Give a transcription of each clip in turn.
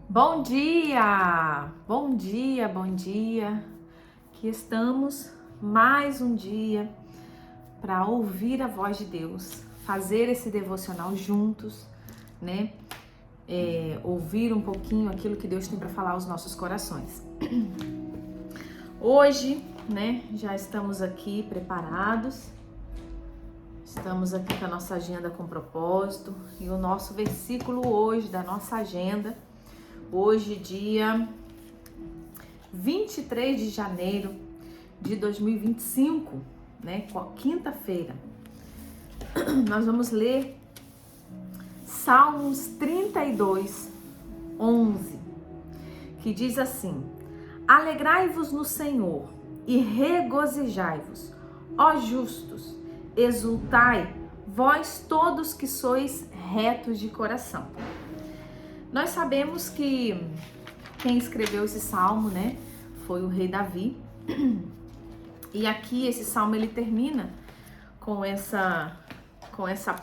Bom dia! Bom dia, bom dia! Aqui estamos mais um dia para ouvir a voz de Deus, fazer esse devocional juntos, né? Ouvir um pouquinho aquilo que Deus tem para falar aos nossos corações. Hoje, né, já estamos aqui preparados, estamos aqui com a nossa agenda com propósito e o nosso versículo hoje da nossa agenda. Hoje, dia 23 de janeiro de 2025, né? Quinta-feira. Nós vamos ler Salmos 32, 11, que diz assim: Alegrai-vos no Senhor e regozijai-vos, ó justos, exultai, vós todos que sois retos de coração. Nós sabemos que quem escreveu esse salmo, né, foi o rei Davi. E aqui esse salmo ele termina com essa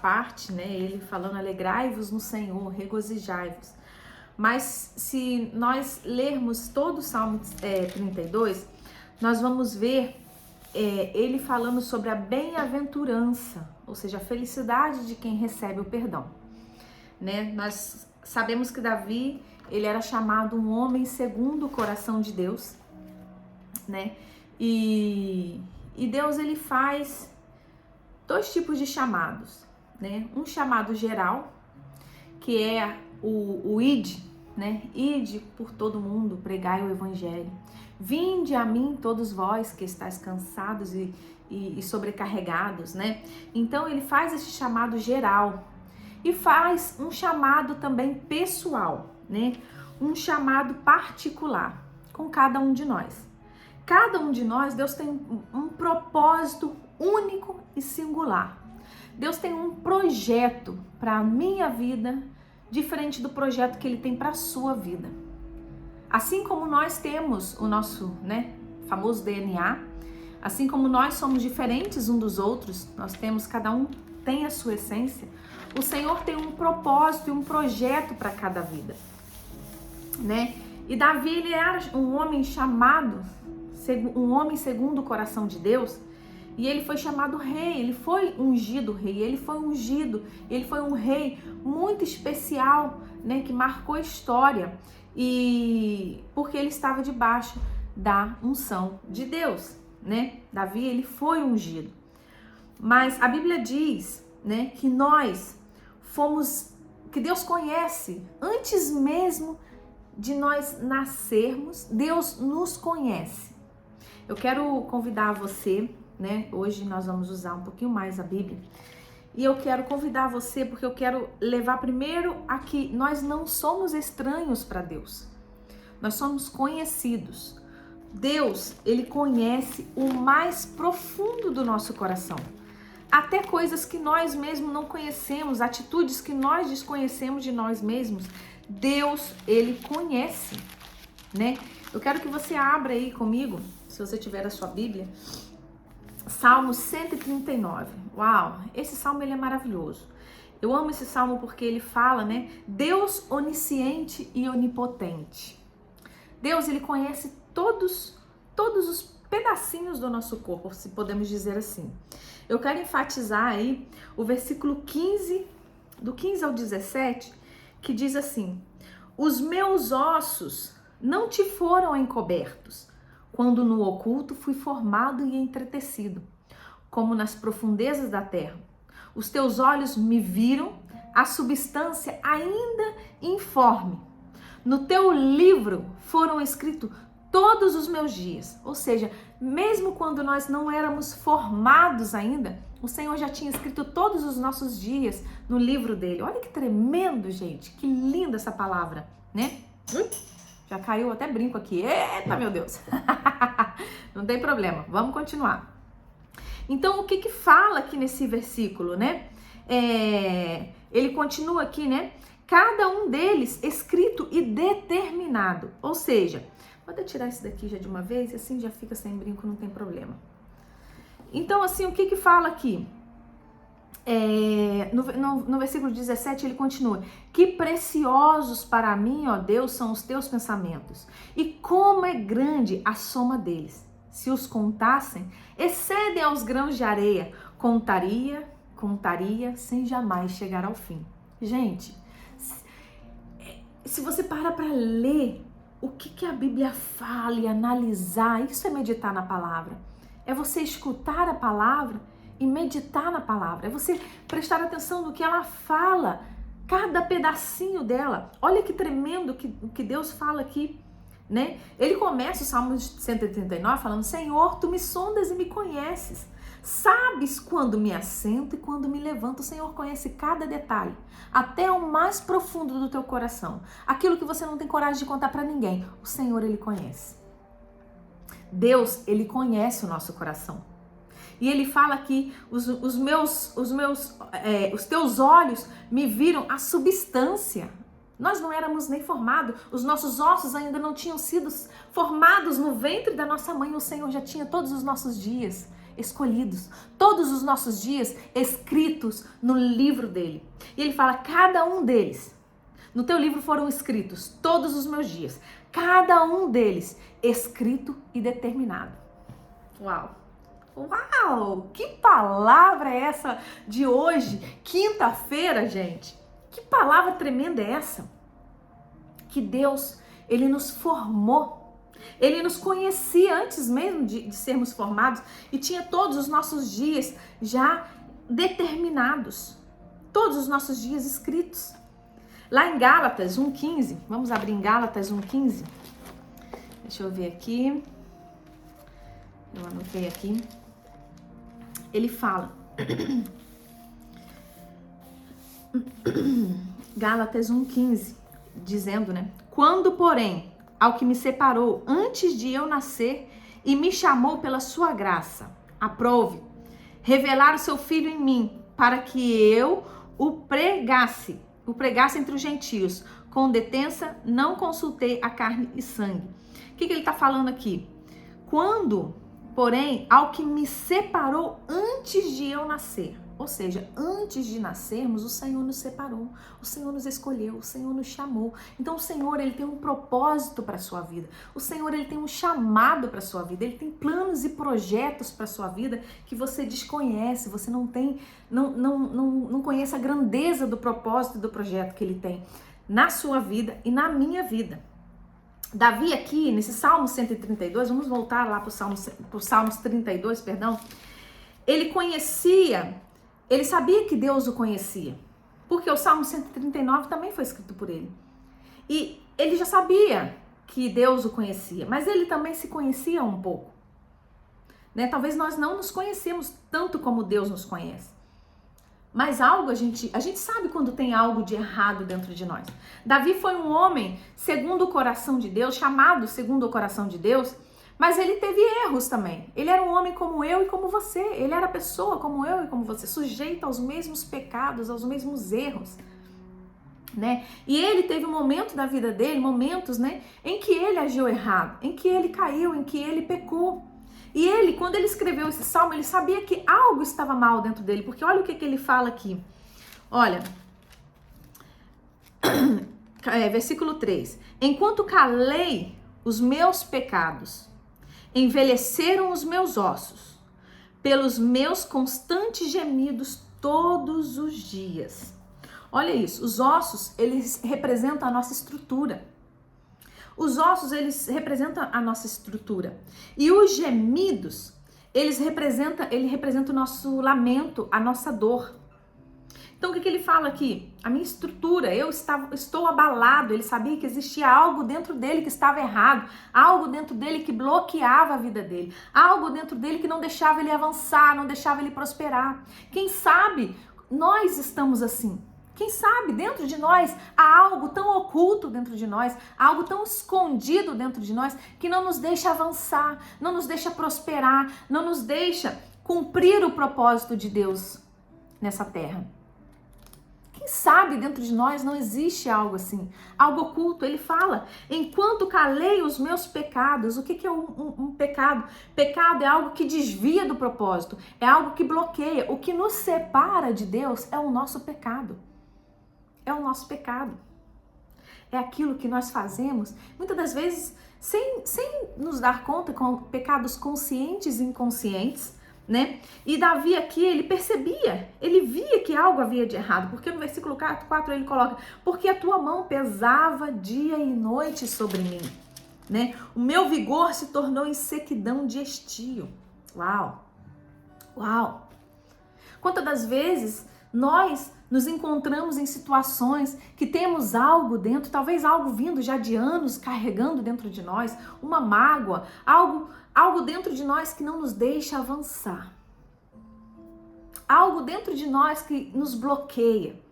parte, né, ele falando alegrai-vos no Senhor, regozijai-vos. Mas se nós lermos todo o Salmo 32, nós vamos ver ele falando sobre a bem-aventurança, ou seja, a felicidade de quem recebe o perdão, né? Nós sabemos que Davi, ele era chamado um homem segundo o coração de Deus, né? E Deus, ele faz dois tipos de chamados, né? Um chamado geral, que é o ide, né? Ide por todo mundo, pregai o evangelho. Vinde a mim todos vós que estáis cansados e sobrecarregados, né? Então ele faz esse chamado geral e faz um chamado também pessoal, né? Um chamado particular com cada um de nós. Cada um de nós, Deus tem um propósito único e singular. Deus tem um projeto para a minha vida, diferente do projeto que Ele tem para a sua vida. Assim como nós temos o nosso, né, famoso DNA, assim como nós somos diferentes uns dos outros, nós temos, cada um tem a sua essência, o Senhor tem um propósito e um projeto para cada vida, né? E Davi, ele era um homem chamado, um homem segundo o coração de Deus, e ele foi chamado rei, ele foi ungido rei, ele foi um rei muito especial, né, que marcou a história, e porque ele estava debaixo da unção de Deus, né? Davi, ele foi ungido. Mas a Bíblia diz, né, que que Deus conhece antes mesmo de nós nascermos, Deus nos conhece. Eu quero convidar você, né? Hoje nós vamos usar um pouquinho mais a Bíblia. E eu quero convidar você porque eu quero levar primeiro a que nós não somos estranhos para Deus. Nós somos conhecidos. Deus, ele conhece o mais profundo do nosso coração. Até coisas que nós mesmos não conhecemos, atitudes que nós desconhecemos de nós mesmos, Deus, ele conhece, né? Eu quero que você abra aí comigo, se você tiver a sua Bíblia, Salmo 139. Uau, esse salmo ele é maravilhoso. Eu amo esse salmo porque ele fala, né? Deus onisciente e onipotente. Deus, ele conhece todos os pedacinhos do nosso corpo, se podemos dizer assim. Eu quero enfatizar aí o versículo 15, do 15 ao 17, que diz assim: os meus ossos não te foram encobertos, quando no oculto fui formado e entretecido, como nas profundezas da terra. Os teus olhos me viram, a substância ainda informe. No teu livro foram escritos todos os meus dias. Ou seja, mesmo quando nós não éramos formados ainda, o Senhor já tinha escrito todos os nossos dias no livro dele. Olha que tremendo, gente. Que linda essa palavra, né? Já caiu, até brinco aqui. Eita, meu Deus. Não tem problema, vamos continuar. Então, o que fala aqui nesse versículo, né? Ele continua aqui, né? Cada um deles escrito e determinado. Ou seja, vou tirar isso daqui já de uma vez e assim já fica sem brinco, não tem problema. Então, assim, o que fala aqui? No versículo 17 ele continua: que preciosos para mim, ó Deus, são os teus pensamentos, e como é grande a soma deles. Se os contassem, excedem aos grãos de areia. Contaria sem jamais chegar ao fim. Gente, se você para ler o que a Bíblia fala e analisar, isso é meditar na palavra. É você escutar a palavra e meditar na palavra. É você prestar atenção no que ela fala, cada pedacinho dela. Olha que tremendo que Deus fala aqui, né? Ele começa o Salmo 139 falando: Senhor, tu me sondas e me conheces. Sabes quando me assento e quando me levanto. O Senhor conhece cada detalhe, até o mais profundo do teu coração. Aquilo que você não tem coragem de contar para ninguém, o Senhor, ele conhece. Deus, ele conhece o nosso coração. E ele fala que os teus olhos me viram a substância. Nós não éramos nem formados, os nossos ossos ainda não tinham sido formados no ventre da nossa mãe. O Senhor já tinha todos os nossos dias escolhidos, todos os nossos dias escritos no livro dele. E ele fala: cada um deles, no teu livro foram escritos todos os meus dias, cada um deles escrito e determinado. Uau! Uau! Que palavra é essa de hoje, quinta-feira, gente? Que palavra tremenda é essa? Que Deus, ele nos formou. Ele nos conhecia antes mesmo de sermos formados e tinha todos os nossos dias já determinados. Todos os nossos dias escritos. Lá em Gálatas 1,15, vamos abrir em Gálatas 1,15. Deixa eu ver aqui. Eu anotei aqui. Ele fala. Gálatas 1,15, dizendo, né? Quando, porém, ao que me separou antes de eu nascer e me chamou pela sua graça, aprove revelar o seu Filho em mim, para que eu o pregasse entre os gentios. Com detença não consultei a carne e sangue. O que ele está falando aqui? Quando, porém, ao que me separou antes de eu nascer. Ou seja, antes de nascermos, o Senhor nos separou, o Senhor nos escolheu, o Senhor nos chamou. Então o Senhor, ele tem um propósito para a sua vida. O Senhor, ele tem um chamado para a sua vida. Ele tem planos e projetos para a sua vida que você desconhece, você não conhece a grandeza do propósito e do projeto que ele tem na sua vida e na minha vida. Davi aqui, nesse Salmo 132, vamos voltar lá para o Salmos 32, perdão. Ele sabia que Deus o conhecia, porque o Salmo 139 também foi escrito por ele. E ele já sabia que Deus o conhecia, mas ele também se conhecia um pouco. Né? Talvez nós não nos conhecemos tanto como Deus nos conhece. Mas a gente sabe quando tem algo de errado dentro de nós. Davi foi um homem segundo o coração de Deus, chamado segundo o coração de Deus, mas ele teve erros também. Ele era um homem como eu e como você. Ele era pessoa como eu e como você, sujeito aos mesmos pecados, aos mesmos erros. Né? E ele teve um momento da vida dele, momentos, né, em que ele agiu errado, em que ele caiu, em que ele pecou. E ele, quando ele escreveu esse salmo, ele sabia que algo estava mal dentro dele, porque olha o que ele fala aqui. Olha, versículo 3. Enquanto calei os meus pecados, envelheceram os meus ossos, pelos meus constantes gemidos todos os dias. Olha isso, os ossos, eles representam a nossa estrutura. Os ossos, eles representam a nossa estrutura. E os gemidos, ele representa o nosso lamento, a nossa dor. Então, o que ele fala aqui? A minha estrutura, estou abalado. Ele sabia que existia algo dentro dele que estava errado, algo dentro dele que bloqueava a vida dele, algo dentro dele que não deixava ele avançar, não deixava ele prosperar. Quem sabe nós estamos assim? Quem sabe dentro de nós há algo tão oculto dentro de nós, algo tão escondido dentro de nós que não nos deixa avançar, não nos deixa prosperar, não nos deixa cumprir o propósito de Deus nessa terra. Quem sabe dentro de nós não existe algo assim, algo oculto. Ele fala, enquanto calei os meus pecados. O que é um pecado? Pecado é algo que desvia do propósito, é algo que bloqueia. O que nos separa de Deus é o nosso pecado. É o nosso pecado. É aquilo que nós fazemos, muitas das vezes, sem nos dar conta, com pecados conscientes e inconscientes, né? E Davi aqui, ele percebia, ele via que algo havia de errado, porque no versículo 4 ele coloca, porque a tua mão pesava dia e noite sobre mim, né? O meu vigor se tornou em sequidão de estio. Uau! Uau! Quantas das vezes nós nos encontramos em situações que temos algo dentro, talvez algo vindo já de anos carregando dentro de nós, uma mágoa, algo dentro de nós que não nos deixa avançar. Algo dentro de nós que nos bloqueia.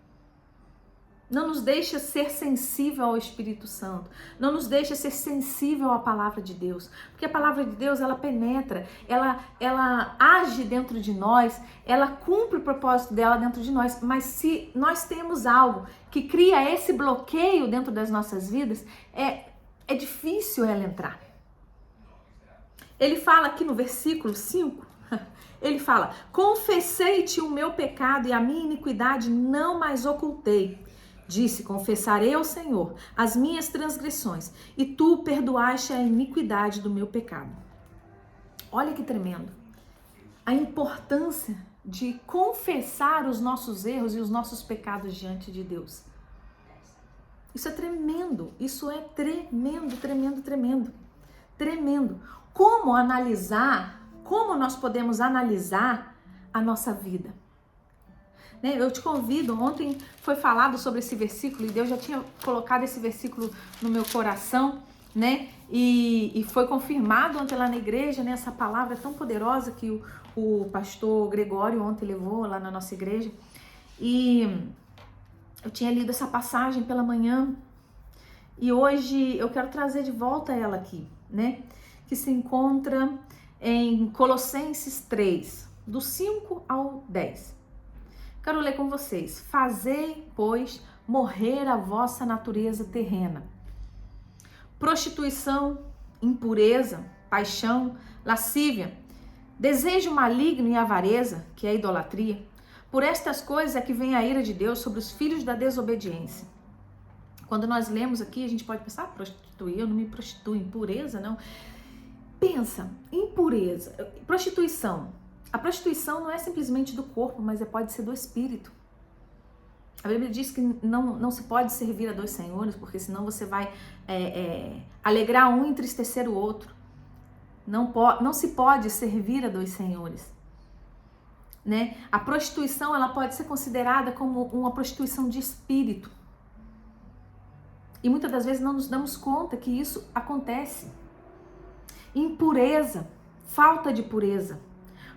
Não nos deixa ser sensível ao Espírito Santo. Não nos deixa ser sensível à palavra de Deus. Porque a palavra de Deus, ela penetra, ela age dentro de nós, ela cumpre o propósito dela dentro de nós. Mas se nós temos algo que cria esse bloqueio dentro das nossas vidas, é difícil ela entrar. Ele fala aqui no versículo 5, ele fala, confessei-te o meu pecado e a minha iniquidade não mais ocultei. Disse, confessarei ao Senhor as minhas transgressões e tu perdoaste a iniquidade do meu pecado. Olha que tremendo. A importância de confessar os nossos erros e os nossos pecados diante de Deus. Isso é tremendo. Isso é tremendo, tremendo, tremendo. Tremendo. Como nós podemos analisar a nossa vida? Eu te convido, ontem foi falado sobre esse versículo e Deus já tinha colocado esse versículo no meu coração, né? E foi confirmado ontem lá na igreja, né? Essa palavra tão poderosa que o pastor Gregório ontem levou lá na nossa igreja. E eu tinha lido essa passagem pela manhã e hoje eu quero trazer de volta ela aqui, né? Que se encontra em Colossenses 3, do 5 ao 10. Quero ler com vocês. Fazei, pois, morrer a vossa natureza terrena. Prostituição, impureza, paixão, lascívia, desejo maligno e avareza, que é a idolatria. Por estas coisas é que vem a ira de Deus sobre os filhos da desobediência. Quando nós lemos aqui, a gente pode pensar, prostituir, eu não me prostituo, impureza, não. Pensa, impureza, prostituição. A prostituição não é simplesmente do corpo, mas pode ser do espírito. A Bíblia diz que não se pode servir a dois senhores, porque senão você vai alegrar um e entristecer o outro. Não se pode servir a dois senhores. Né? A prostituição ela pode ser considerada como uma prostituição de espírito. E muitas das vezes não nos damos conta que isso acontece. Impureza, falta de pureza.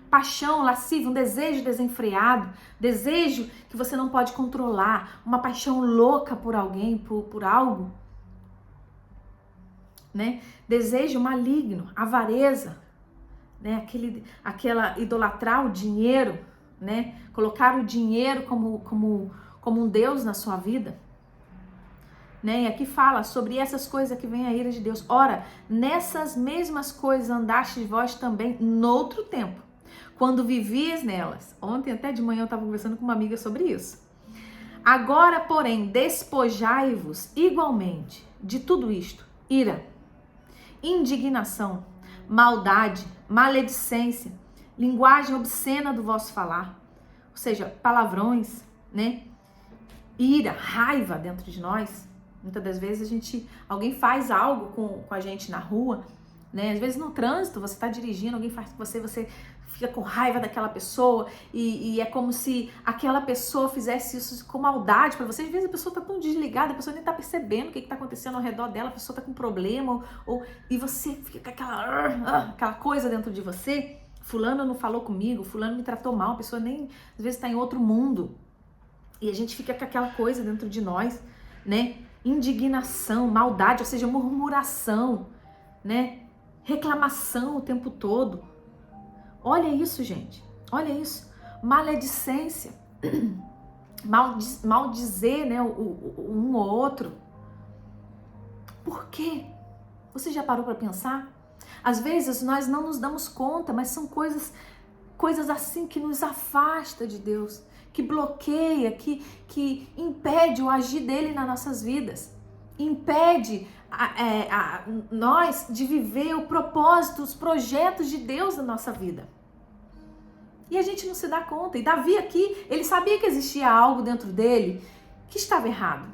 Paixão, lascívia, um desejo desenfreado, desejo que você não pode controlar, uma paixão louca por alguém, por algo, né? Desejo maligno, avareza, né? Aquela idolatrar o dinheiro, né? Colocar o dinheiro como um Deus na sua vida. Né? E aqui fala sobre essas coisas que vem a ira de Deus. Ora, nessas mesmas coisas andastes vós também noutro tempo, quando vivias nelas. Ontem até de manhã eu estava conversando com uma amiga sobre isso. Agora, porém, despojai-vos igualmente de tudo isto: ira, indignação, maldade, maledicência, linguagem obscena do vosso falar. Ou seja, palavrões, né? Ira, raiva dentro de nós. Muitas das vezes alguém faz algo com a gente na rua, né? Às vezes no trânsito, você está dirigindo, alguém faz com você fica com raiva daquela pessoa e é como se aquela pessoa fizesse isso com maldade para você. Às vezes a pessoa está tão desligada, a pessoa nem está percebendo o que está acontecendo ao redor dela, a pessoa está com problema e você fica com aquela coisa dentro de você. Fulano não falou comigo, fulano me tratou mal, a pessoa nem às vezes está em outro mundo e a gente fica com aquela coisa dentro de nós, né? Indignação, maldade, ou seja, murmuração, né? Reclamação o tempo todo. Olha isso, gente. Olha isso. Maledicência. maldizer, né, um ou outro. Por quê? Você já parou para pensar? Às vezes nós não nos damos conta, mas são coisas assim que nos afasta de Deus, que bloqueia, que impede o agir dele nas nossas vidas, impede nós de viver o propósito, os projetos de Deus na nossa vida. E a gente não se dá conta. E Davi aqui, ele sabia que existia algo dentro dele que estava errado.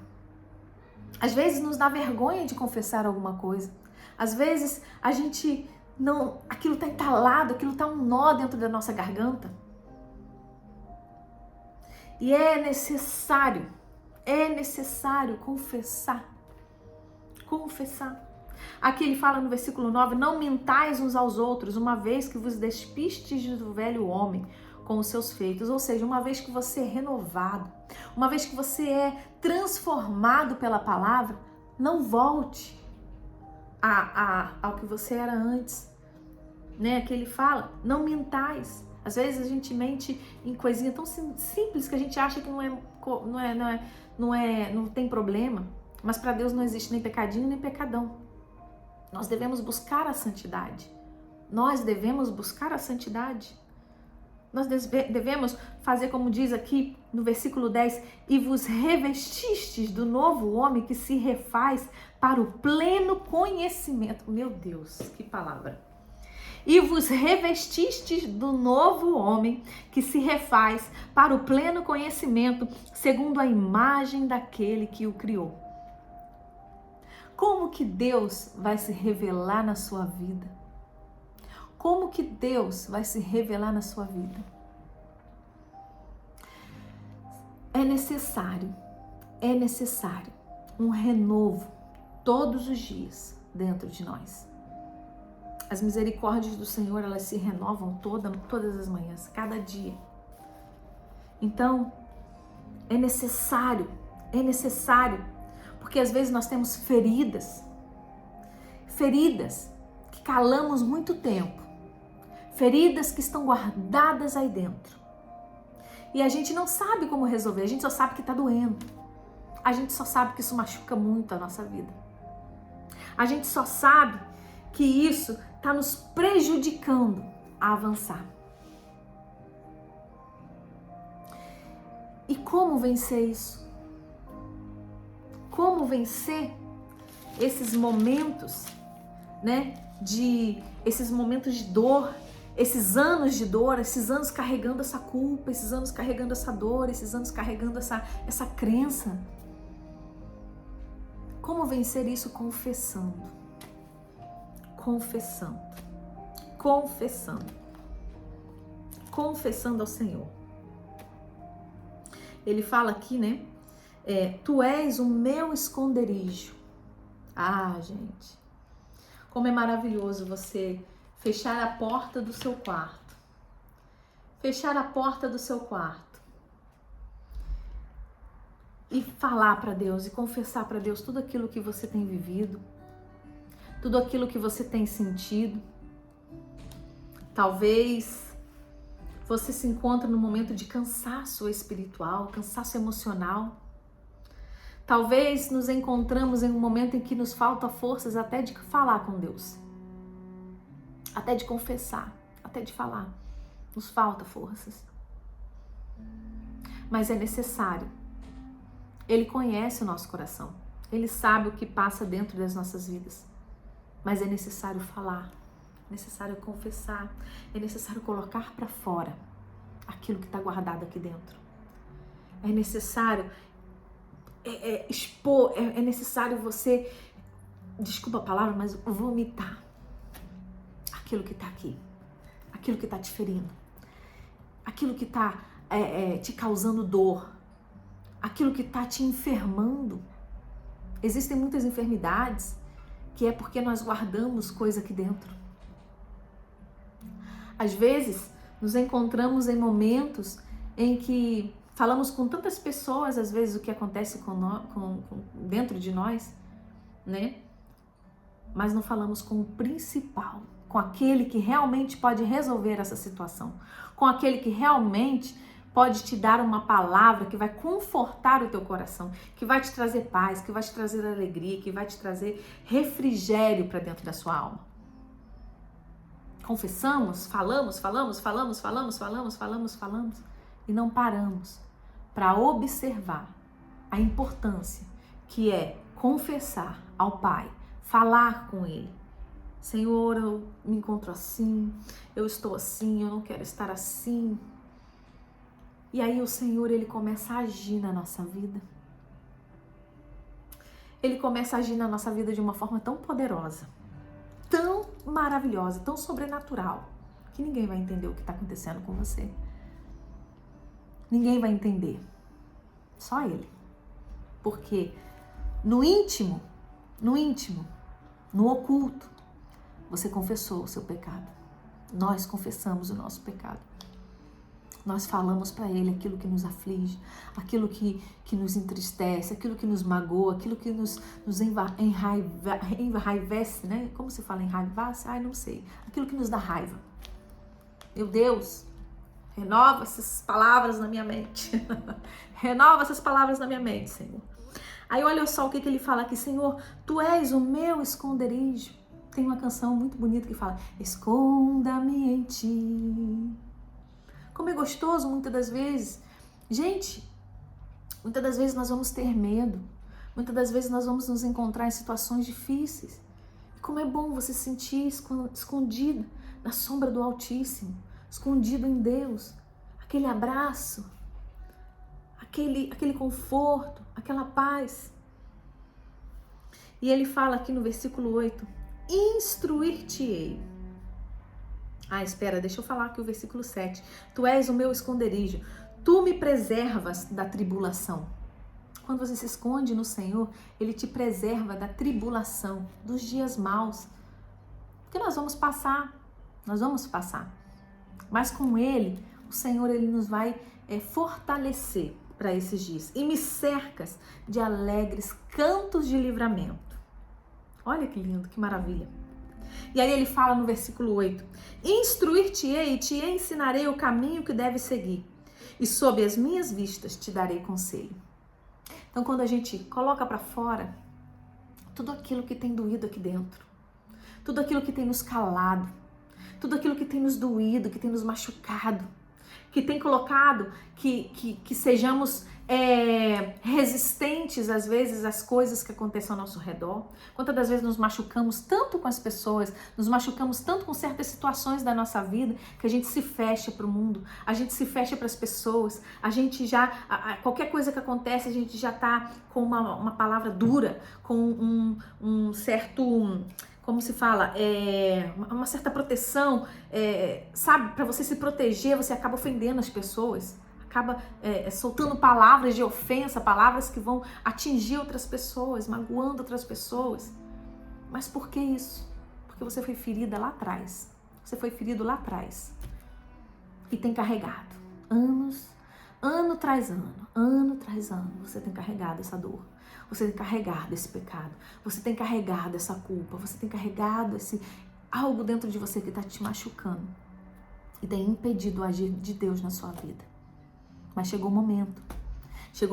Às vezes nos dá vergonha de confessar alguma coisa. Às vezes a gente não, aquilo está entalado, aquilo está um nó dentro da nossa garganta. E é necessário confessar. Confessar. Aqui ele fala no versículo 9, não mintais uns aos outros, uma vez que vos despistes do velho homem com os seus feitos. Ou seja, uma vez que você é renovado, uma vez que você é transformado pela palavra, não volte ao que você era antes. Né? Aqui ele fala, não mintais. Às vezes a gente mente em coisinha tão simples que a gente acha que não tem problema. Mas para Deus não existe nem pecadinho nem pecadão. Nós devemos buscar a santidade. Nós devemos buscar a santidade. Nós devemos fazer como diz aqui no versículo 10, e vos revestistes do novo homem que se refaz para o pleno conhecimento. Meu Deus, que palavra. E vos revestistes do novo homem que se refaz para o pleno conhecimento, segundo a imagem daquele que o criou. Como que Deus vai se revelar na sua vida? Como que Deus vai se revelar na sua vida? É necessário um renovo todos os dias dentro de nós. As misericórdias do Senhor, elas se renovam todas as manhãs, cada dia. Então, é necessário, porque às vezes nós temos feridas que calamos muito tempo, feridas que estão guardadas aí dentro. E a gente não sabe como resolver, a gente só sabe que está doendo. A gente só sabe que isso machuca muito a nossa vida. A gente só sabe que isso está nos prejudicando a avançar. E como vencer isso? Como vencer esses momentos, né? Esses momentos de dor, esses anos de dor, esses anos carregando essa culpa, esses anos carregando essa dor, esses anos carregando essa crença. Como vencer isso? Confessando ao Senhor. Ele fala aqui, né? Tu és o meu esconderijo. Ah, gente, como é maravilhoso você fechar a porta do seu quarto. Fechar a porta do seu quarto. E falar para Deus e confessar para Deus tudo aquilo que você tem vivido, tudo aquilo que você tem sentido. Talvez você se encontre num momento de cansaço espiritual, cansaço emocional. Talvez nos encontramos em um momento em que nos falta forças até de falar com Deus, até de confessar, até de falar. Nos falta forças. Mas é necessário. Ele conhece o nosso coração. Ele sabe o que passa dentro das nossas vidas. Mas é necessário falar, é necessário confessar, é necessário colocar para fora aquilo que está guardado aqui dentro. É necessário expor, é necessário você, desculpa a palavra, mas vomitar aquilo que está aqui, aquilo que está te ferindo, aquilo que está te causando dor, aquilo que está te enfermando. Existem muitas enfermidades que é porque nós guardamos coisa aqui dentro. Às vezes, nos encontramos em momentos em que falamos com tantas pessoas, às vezes, o que acontece dentro de nós, né? Mas não falamos com o principal, com aquele que realmente pode resolver essa situação, com aquele que realmente pode te dar uma palavra que vai confortar o teu coração, que vai te trazer paz, que vai te trazer alegria, que vai te trazer refrigério para dentro da sua alma. Confessamos, falamos e não paramos para observar a importância que é confessar ao Pai, falar com Ele. Senhor, eu me encontro assim, eu estou assim, eu não quero estar assim. E aí o Senhor, Ele começa a agir na nossa vida. Ele começa a agir na nossa vida de uma forma tão poderosa, tão maravilhosa, tão sobrenatural, que ninguém vai entender o que está acontecendo com você. Ninguém vai entender. Só Ele. Porque no íntimo, no oculto, você confessou o seu pecado. Nós confessamos o nosso pecado. Nós falamos para Ele aquilo que nos aflige, aquilo que nos entristece, aquilo que nos magoa, aquilo que nos enraivece, né? Como se fala enraivasse? Ai, não sei. Aquilo que nos dá raiva. Meu Deus, renova essas palavras na minha mente. Renova essas palavras na minha mente, Senhor. Aí olha só o que ele fala aqui. Senhor, Tu és o meu esconderijo. Tem uma canção muito bonita que fala: esconda-me em Ti. Como é gostoso muitas das vezes. Gente, muitas das vezes nós vamos ter medo. Muitas das vezes nós vamos nos encontrar em situações difíceis. E como é bom você se sentir escondido na sombra do Altíssimo, escondido em Deus. Aquele abraço, aquele conforto, aquela paz. E ele fala aqui no versículo 8, instruir-te-ei. Ah, espera, deixa eu falar aqui o versículo 7. Tu és o meu esconderijo, tu me preservas da tribulação. Quando você se esconde no Senhor, Ele te preserva da tribulação, dos dias maus. Porque nós vamos passar. Mas com Ele, o Senhor, Ele nos vai fortalecer para esses dias. E me cercas de alegres cantos de livramento. Olha que lindo, que maravilha. E aí ele fala no versículo 8, instruir-te-ei e te ensinarei o caminho que deve seguir, e sob as minhas vistas te darei conselho. Então quando a gente coloca para fora tudo aquilo que tem doído aqui dentro, tudo aquilo que tem nos calado, tudo aquilo que tem nos doído, que tem nos machucado, que tem colocado que sejamos resistentes às vezes às coisas que acontecem ao nosso redor. Quantas das vezes nos machucamos tanto com as pessoas, nos machucamos tanto com certas situações da nossa vida, que a gente se fecha para o mundo, a gente se fecha para as pessoas, a gente já, qualquer coisa que acontece, a gente já está com uma palavra dura, com um certo... como se fala, uma certa proteção, sabe, para você se proteger, você acaba ofendendo as pessoas, acaba soltando palavras de ofensa, palavras que vão atingir outras pessoas, magoando outras pessoas. Mas por que isso? Porque você foi ferida lá atrás, você foi ferido lá atrás e tem carregado ano tras ano, você tem carregado essa dor. Você tem carregado esse pecado, você tem carregado essa culpa, você tem carregado algo dentro de você que está te machucando e tem impedido o agir de Deus na sua vida. Mas chegou o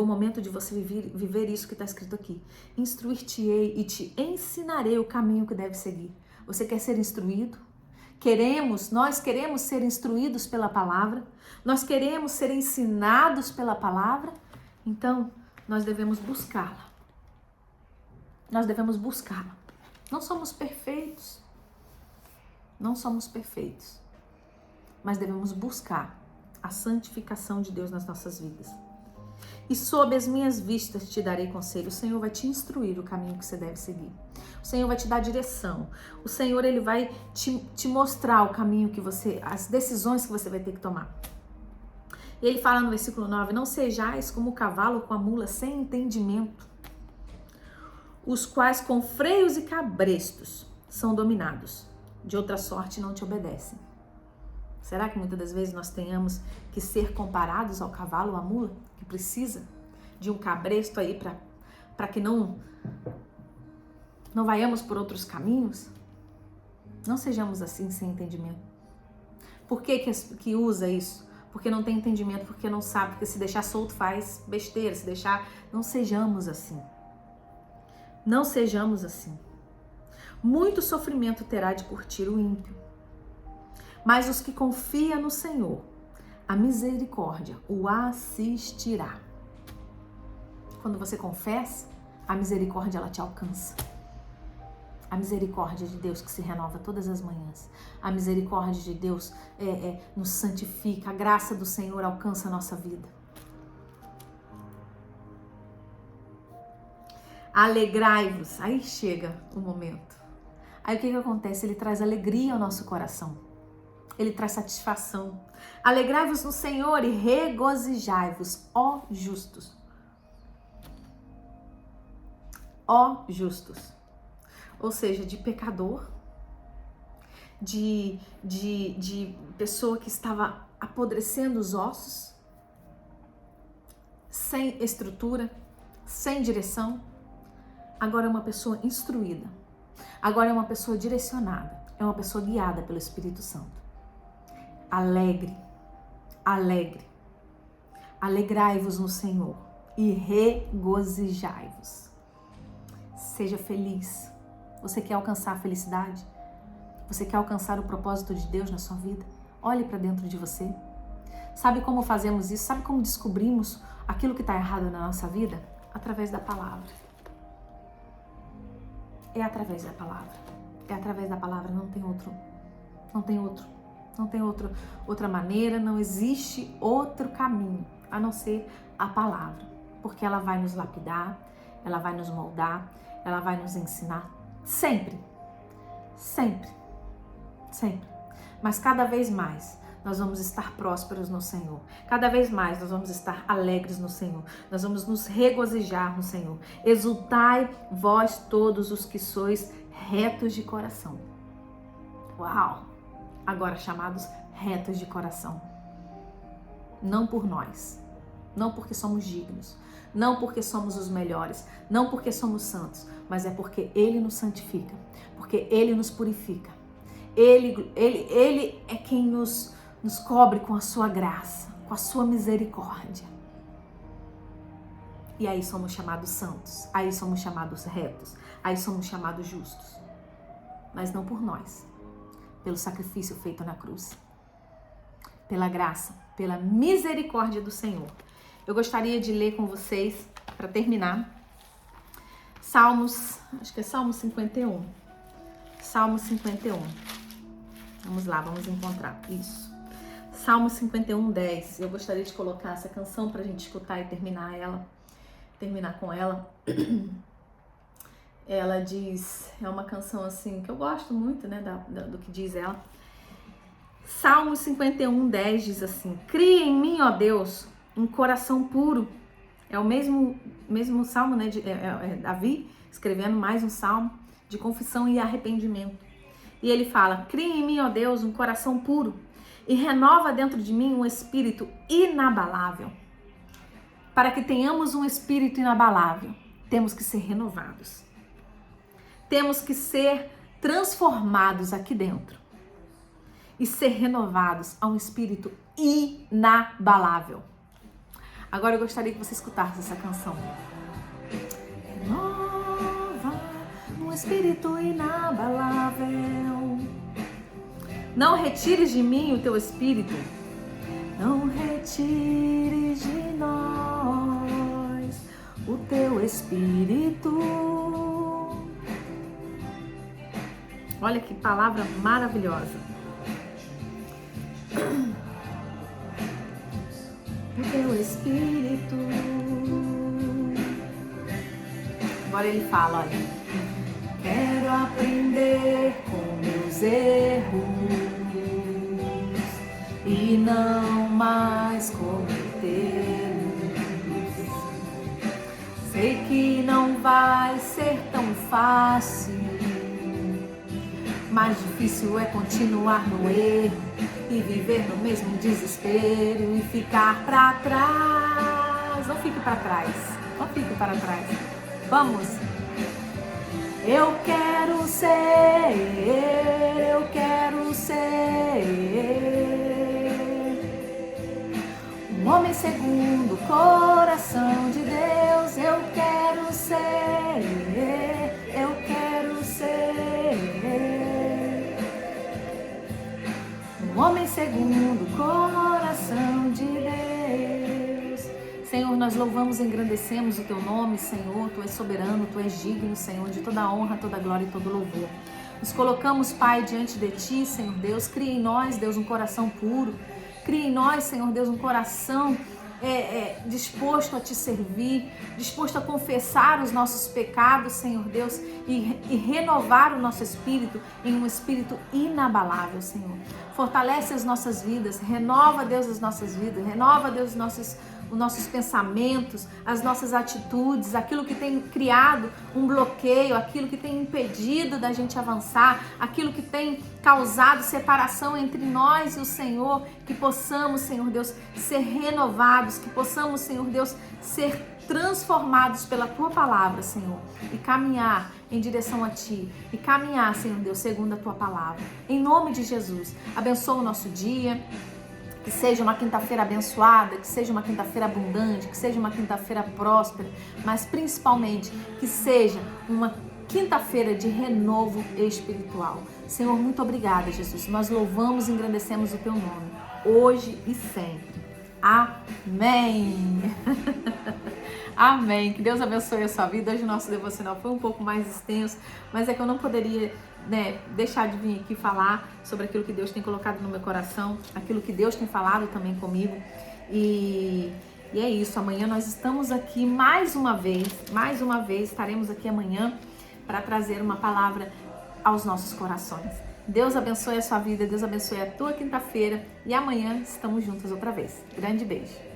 momento de você viver isso que está escrito aqui. Instruir-te-ei e te ensinarei o caminho que deve seguir. Você quer ser instruído? Nós queremos ser instruídos pela palavra, nós queremos ser ensinados pela palavra, então nós devemos buscá-la. Não somos perfeitos, mas devemos buscar a santificação de Deus nas nossas vidas. E sob as minhas vistas te darei conselho. O Senhor vai te instruir o caminho que você deve seguir. O Senhor vai te dar direção. O Senhor, Ele vai te mostrar o caminho que as decisões que você vai ter que tomar. E ele fala no versículo 9, não sejais como o cavalo com a mula sem entendimento, os quais com freios e cabrestos são dominados, de outra sorte não te obedecem. Será que muitas das vezes nós tenhamos que ser comparados ao cavalo ou à mula, que precisa de um cabresto aí para que não vaiamos por outros caminhos? Não sejamos assim sem entendimento. Por que usa isso? porque não tem entendimento, porque não sabe, porque se deixar solto faz besteira, se deixar... Não sejamos assim. Não sejamos assim. Muito sofrimento terá de curtir o ímpio, mas os que confiam no Senhor, a misericórdia o assistirá. Quando você confessa, a misericórdia ela te alcança. A misericórdia de Deus que se renova todas as manhãs. A misericórdia de Deus nos santifica. A graça do Senhor alcança a nossa vida. Alegrai-vos. Aí chega o momento. Aí o que acontece? Ele traz alegria ao nosso coração. Ele traz satisfação. Alegrai-vos no Senhor e regozijai-vos, ó justos. Ó justos. Ou seja, de pecador, de pessoa que estava apodrecendo os ossos, sem estrutura, sem direção. Agora é uma pessoa instruída. Agora é uma pessoa direcionada. É uma pessoa guiada pelo Espírito Santo. Alegre, alegre. Alegrai-vos no Senhor e regozijai-vos. Seja feliz. Você quer alcançar a felicidade? Você quer alcançar o propósito de Deus na sua vida? Olhe para dentro de você. Sabe como fazemos isso? Sabe como descobrimos aquilo que está errado na nossa vida? Através da palavra. É através da palavra. É através da palavra, não tem outro. Não tem outro. Não tem outra maneira, não existe outro caminho a não ser a palavra. Porque ela vai nos lapidar, ela vai nos moldar, ela vai nos ensinar. Sempre, sempre, sempre. Mas cada vez mais nós vamos estar prósperos no Senhor. Cada vez mais nós vamos estar alegres no Senhor. Nós vamos nos regozijar no Senhor. Exultai vós todos os que sois retos de coração. Uau! Agora chamados retos de coração. Não por nós. Não porque somos dignos. Não porque somos os melhores, não porque somos santos, mas é porque Ele nos santifica, porque Ele nos purifica. Ele é quem nos cobre com a sua graça, com a sua misericórdia. E aí somos chamados santos, aí somos chamados retos, aí somos chamados justos. Mas não por nós, pelo sacrifício feito na cruz, pela graça, pela misericórdia do Senhor. Eu gostaria de ler com vocês, para terminar, Salmos, acho que é Salmo 51. Salmo 51. Vamos lá, vamos encontrar isso. Salmo 51, 10. Eu gostaria de colocar essa canção para a gente escutar e terminar com ela. Ela diz, é uma canção assim, que eu gosto muito, né, do que diz ela. Salmo 51, 10 diz assim: cria em mim, ó Deus, um coração puro. É o mesmo salmo, né? Davi escrevendo mais um salmo de confissão e arrependimento. E ele fala: cria em mim, ó Deus, um coração puro e renova dentro de mim um espírito inabalável. Para que tenhamos um espírito inabalável, temos que ser renovados. Temos que ser transformados aqui dentro e ser renovados a um espírito inabalável. Agora eu gostaria que você escutasse essa canção. Renova um espírito inabalável. Não retires de mim o teu espírito. Não retires de nós o teu espírito. Olha que palavra maravilhosa. O teu espírito. Agora ele fala, olha: quero aprender com meus erros e não mais cometê-los. Sei que não vai ser tão fácil, mais difícil é continuar no erro e viver no mesmo desespero e ficar para trás. Não fique para trás, não fique para trás. Vamos! Eu quero ser, segundo o coração de Deus. Eu quero ser, eu quero ser um homem segundo o coração de Deus. Senhor, nós louvamos e engrandecemos o Teu nome, Senhor. Tu és soberano, Tu és digno, Senhor, de toda a honra, toda a glória e todo louvor. Nos colocamos, Pai, diante de Ti, Senhor Deus. Cria em nós, Deus, um coração puro. Cria em nós, Senhor Deus, um coração disposto a Te servir, disposto a confessar os nossos pecados, Senhor Deus, e renovar o nosso espírito em um espírito inabalável, Senhor. Fortalece as nossas vidas, renova, Deus, as nossas vidas, renova, Deus, os nossos pensamentos, as nossas atitudes, aquilo que tem criado um bloqueio, aquilo que tem impedido da gente avançar, aquilo que tem causado separação entre nós e o Senhor, que possamos, Senhor Deus, ser renovados, que possamos, Senhor Deus, ser transformados pela Tua palavra, Senhor, e caminhar em direção a Ti, e caminhar, Senhor Deus, segundo a Tua palavra. Em nome de Jesus, abençoa o nosso dia, que seja uma quinta-feira abençoada, que seja uma quinta-feira abundante, que seja uma quinta-feira próspera, mas principalmente que seja uma quinta-feira de renovo espiritual. Senhor, muito obrigada, Jesus. Nós louvamos e engrandecemos o Teu nome, hoje e sempre. Amém. Amém. Que Deus abençoe a sua vida. Hoje o nosso devocional foi um pouco mais extenso, mas é que eu não poderia, deixar de vir aqui falar sobre aquilo que Deus tem colocado no meu coração, aquilo que Deus tem falado também comigo. E é isso. Amanhã nós estamos aqui mais uma vez, estaremos aqui amanhã para trazer uma palavra aos nossos corações. Deus abençoe a sua vida, Deus abençoe a tua quinta-feira e amanhã estamos juntos outra vez. Grande beijo.